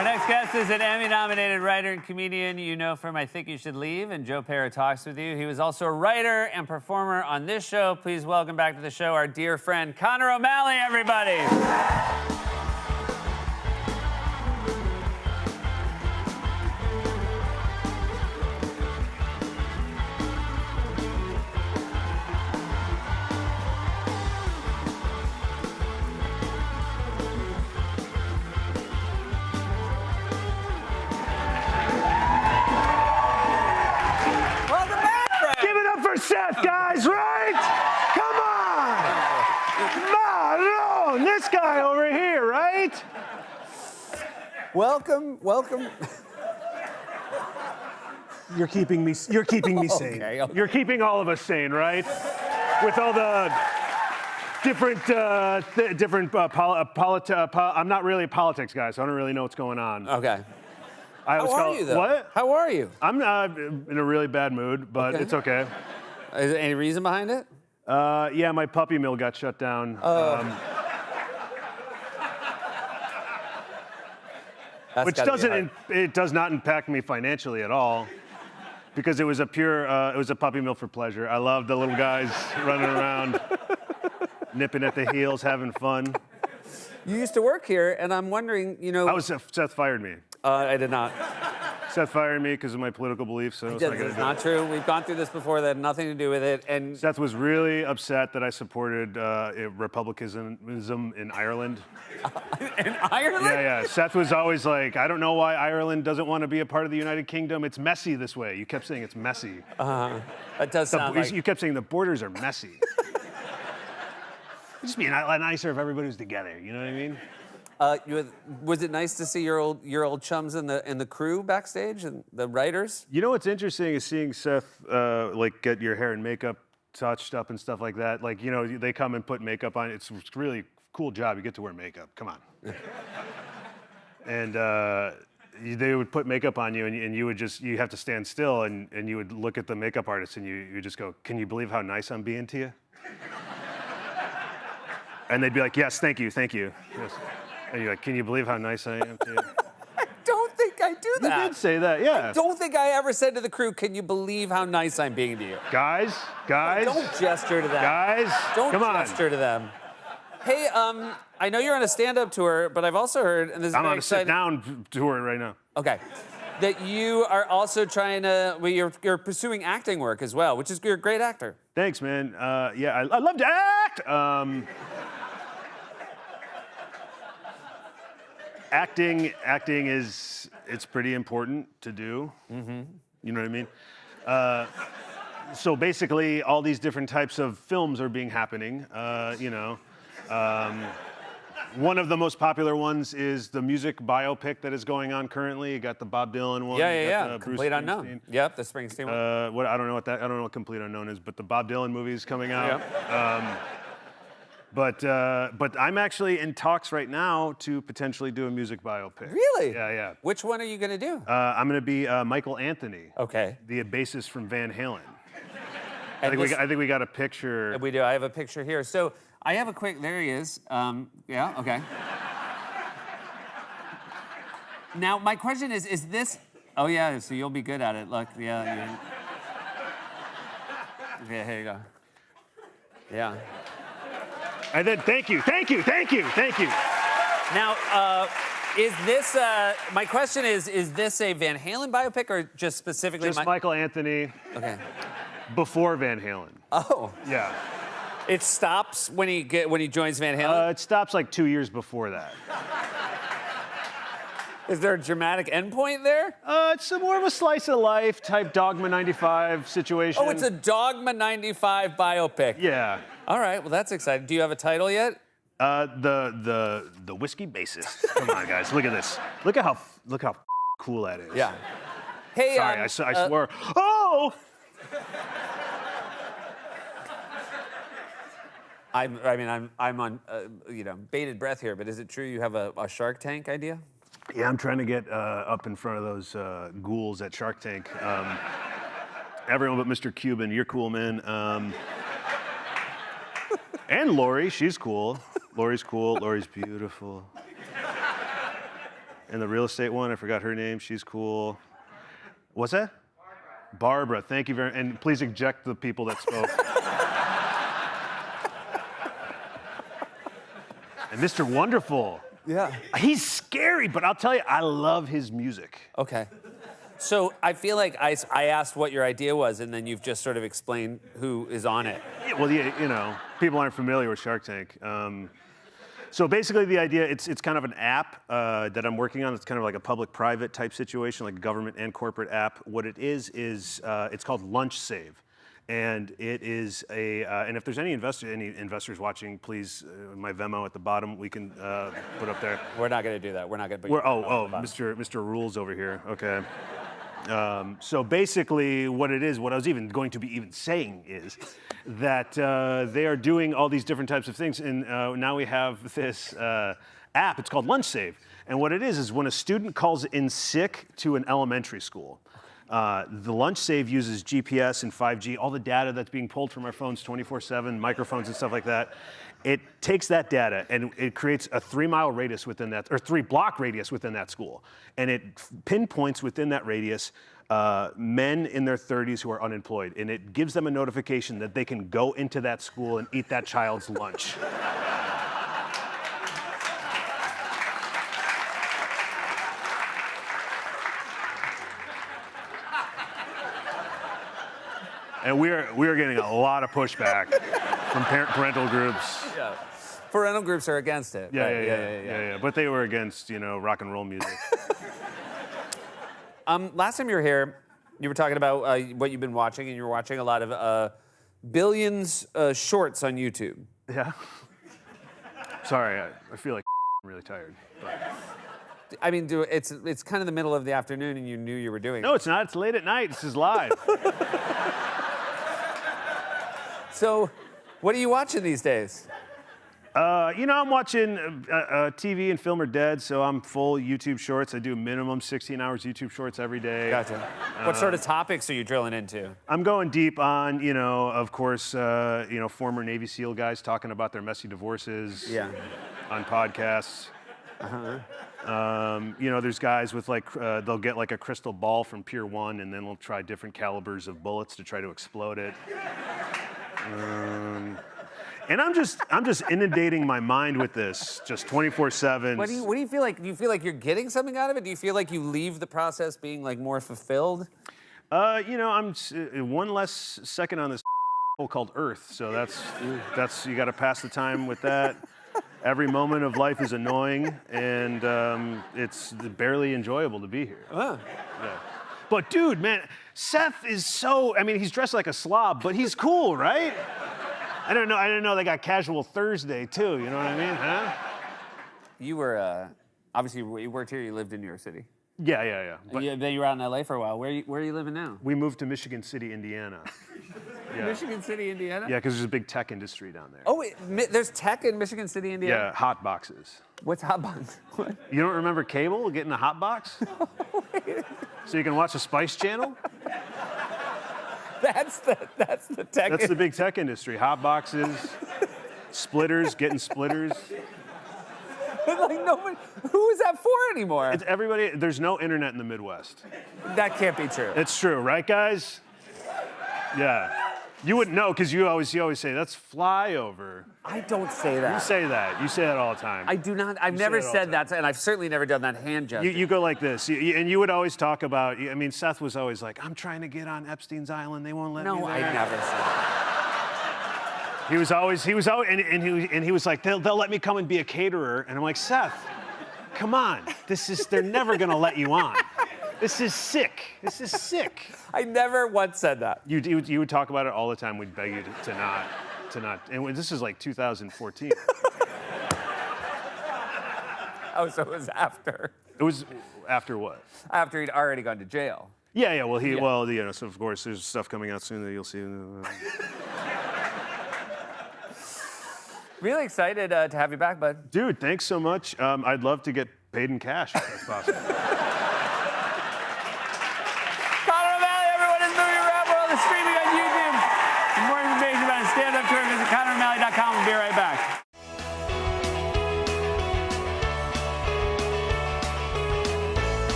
Our next guest is an Emmy-nominated writer and comedian you know from I Think You Should Leave and Joe Pera Talks With You. He was also a writer and performer on this show. Please welcome back to the show our dear friend Connor O'Malley, everybody. Seth, guys, right? Come on! Maroon, this guy over here, right? Welcome. You're keeping me sane. Okay. You're keeping all of us sane, right? With all the different, I'm not really a politics guy, so I don't really know what's going on. Okay. How are you, though? What? How are you? I'm in a really bad mood, but it's okay. Is there any reason behind it? Yeah, my puppy mill got shut down. Which does not impact me financially at all, because it was a puppy mill for pleasure. I love the little guys running around, nipping at the heels, having fun. You used to work here, and I'm wondering, Seth fired me. I did not. Seth fired me because of my political beliefs. So It's not true. We've gone through this before. That had nothing to do with it. And Seth was really upset that I supported republicanism in Ireland. In Ireland? Yeah. Seth was always like, I don't know why Ireland doesn't want to be a part of the United Kingdom. It's messy this way. You kept saying it's messy. That does sound like... You kept saying the borders are messy. It'd just be a lot nicer if everybody was together. You know what I mean? Was it nice to see your old chums in the crew backstage and the writers? You know what's interesting is seeing Seth get your hair and makeup touched up and stuff like that. Like, they come and put makeup on. It's a really cool job. You get to wear makeup. Come on. And they would put makeup on you, and you have to stand still, and you would look at the makeup artist, and you would just go, "Can you believe how nice I'm being to you?" And they'd be like, "Yes, thank you. Yes." And you're like, "Can you believe how nice I am to you?" I don't think I do that. You did say that, yeah. I don't think I ever said to the crew, "Can you believe how nice I'm being to you?" Guys. Don't gesture to them. Guys, don't come on. gesture to them. Hey, I know you're on a stand-up tour, but I've also heard, and this is I'm very on a exciting. sit-down tour right now. Okay. That you are also trying to, you're pursuing acting work as well, which is, you're a great actor. Thanks, man. Yeah, I love to act. Acting it's pretty important to do. Mm-hmm. You know what I mean? So basically, all these different types of films are happening. One of the most popular ones is the music biopic that is going on currently. You got the Bob Dylan one. Yeah. Complete Unknown. Yep, the Springsteen one. I don't know what Complete Unknown is, but the Bob Dylan movie is coming out. Yep. But I'm actually in talks right now to potentially do a music biopic. Really? Yeah. Which one are you gonna do? I'm gonna be Michael Anthony. Okay. The bassist from Van Halen. I think we got a picture. We do. I have a picture here. So I have a quick. There he is. Yeah. Okay. Now my question is this? Oh yeah. So you'll be good at it. Look. Yeah. Yeah. Here you go. Yeah. And then thank you. Now, is this, my question is this a Van Halen biopic or just specifically? Just Michael Anthony. Okay. Before Van Halen. Oh. Yeah. It stops when he joins Van Halen? It stops like 2 years before that. Is there a dramatic endpoint there? It's more of a slice of life type Dogma 95 situation. Oh, it's a Dogma 95 biopic. Yeah. All right, well that's exciting. Do you have a title yet? The whiskey bassist. Come on, guys, look at this. Look how cool that is. Yeah. Hey, sorry, I swore. Oh. I'm on bated breath here, but is it true you have a Shark Tank idea? Yeah, I'm trying to get up in front of those ghouls at Shark Tank. Everyone but Mr. Cuban, you're cool, man. And Lori, she's cool. Lori's cool. Lori's beautiful. And the real estate one, I forgot her name. She's cool. What's that? Barbara. Thank you very much. And please eject the people that spoke. And Mr. Wonderful. Yeah. He's scary, but I'll tell you, I love his music. Okay. So I feel like I asked what your idea was, and then you've just sort of explained who is on it. Yeah, well, yeah, you know, people aren't familiar with Shark Tank. So basically the idea, it's kind of an app that I'm working on. It's kind of like a public-private type situation, like a government and corporate app. What it is it's called Lunch Save. And it is and if there's any investors watching, please, my Venmo at the bottom, we can put up there. We're not going to do that. We're not going to. Mr. Rules over here. Okay. So basically, what it is, what I was even going to be even saying is that they are doing all these different types of things, and now we have this app. It's called Lunch Save, and what it is when a student calls in sick to an elementary school. The Lunch Save uses GPS and 5G, all the data that's being pulled from our phones 24/7, microphones and stuff like that. It takes that data and it creates a 3-mile radius within that, or 3-block radius within that school. And it pinpoints within that radius men in their 30s who are unemployed. And it gives them a notification that they can go into that school and eat that child's lunch. And we are getting a lot of pushback from parental groups. Yeah. Parental groups are against it. Yeah. But they were against, you know, rock and roll music. Last time you were here, you were talking about what you've been watching, and you were watching a lot of Billions shorts on YouTube. Yeah. Sorry, I feel like I'm really tired. But. I mean, it's kind of the middle of the afternoon, and you knew you were doing it. No, it's not. It's late at night. This is live. So, what are you watching these days? You know, I'm watching TV and film are dead, so I'm full YouTube shorts. I do minimum 16 hours YouTube shorts every day. Gotcha. What sort of topics are you drilling into? I'm going deep on, you know, of course, you know, former Navy SEAL guys talking about their messy divorces on podcasts. You know, there's guys with like, they'll get like a crystal ball from Pier 1 and then they'll try different calibers of bullets to try to explode it. And I'm just inundating my mind with this, just 24/7. What do you feel like? Do you feel like you're getting something out of it? Do you feel like you leave the process being like more fulfilled? You know, I'm one less second on this called Earth, so that's you got to pass the time with that. Every moment of life is annoying, and it's barely enjoyable to be here. Yeah. But dude, man, Seth is so, I mean, he's dressed like a slob, but he's cool, right? I didn't know they got Casual Thursday too, you know what I mean, huh? You were, obviously you worked here, you lived in New York City. Yeah. But then you were out in LA for a while. Where are you living now? we moved to Michigan City, Indiana. Yeah. Michigan City, Indiana? Yeah, because there's a big tech industry down there. Oh, wait, there's tech in Michigan City, Indiana? Yeah, hot boxes. What's hot box? What? You don't remember cable, getting a hot box? So you can watch the Spice Channel? That's the tech. That's the big tech industry. Hot boxes, splitters, getting splitters. Like nobody, who is that for anymore? It's everybody. There's no internet in the Midwest. That can't be true. It's true, right, guys? Yeah. You wouldn't know because you always say that's flyover. I don't say that. You say that. You say that all the time. I do not. I've never said that, and I've certainly never done that hand gesture. You go like this, and you would always talk about. I mean, Seth was always like, "I'm trying to get on Epstein's Island. They won't let me." No, I never said that. He was always, and he was like, they'll let me come and be a caterer, and I'm like, Seth, come on, they're never gonna let you on. This is sick. This is sick. I never once said that. You would talk about it all the time. We'd beg you to not. And this is like 2014. Oh, so it was after. It was after what? After he'd already gone to jail. Yeah. Well, you know, so of course there's stuff coming out soon that you'll see. Really excited to have you back, bud. Dude, thanks so much. I'd love to get paid in cash if that's possible. Connor O'Malley, everyone, is Movie Rap World is streaming on YouTube. For more information about his stand-up tour, visit ConnorO'Malley.com. We'll be right back.